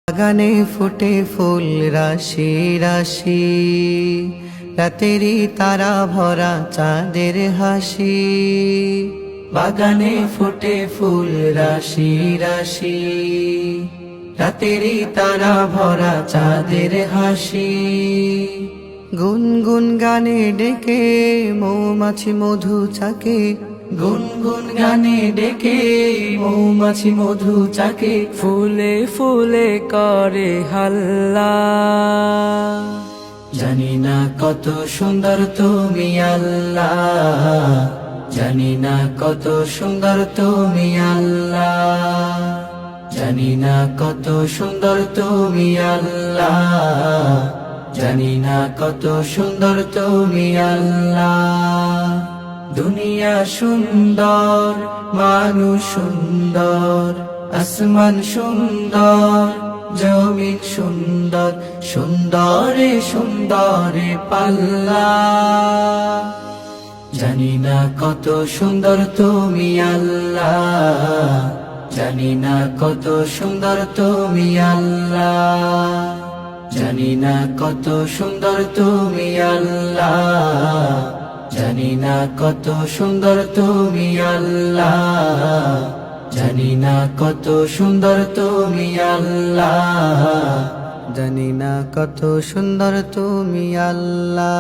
বাগানে ফুটে ফুল রাশি রাশি, রাতেরই তারা ভরা চাঁদের হাসি। বাগানে ফুটে ফুল রাশি রাশি, রাতেরই তারা ভরা চাঁদের হাসি। গুনগুন গানে ডেকে মৌমাছি মধু চাকে, গুনগুন গানে ডেকে মৌমাছি মধু চাকে। ফুলে ফুলে করে হাল্লা, জানি না কত সুন্দর তুমি আল্লাহ, জানি না কত সুন্দর তুমি আল্লাহ, জানি না কত সুন্দর তুমি আল্লাহ, জানি না কত সুন্দর তুমি আল্লাহ। দুনিয়া সুন্দর, মানুষ সুন্দর, আসমান সুন্দর, জমিন সুন্দর, সুন্দরে সুন্দরে পাল্লা। জানি না কত সুন্দর তুমি আল্লাহ, জানি না কত সুন্দর তুমি আল্লাহ, জানি না কত সুন্দর তুমি আল্লাহ, জানি না কত সুন্দর তুমি আল্লাহ, জানি না কত সুন্দর তুমি আল্লাহ, জানি না কত সুন্দর তুমি আল্লাহ।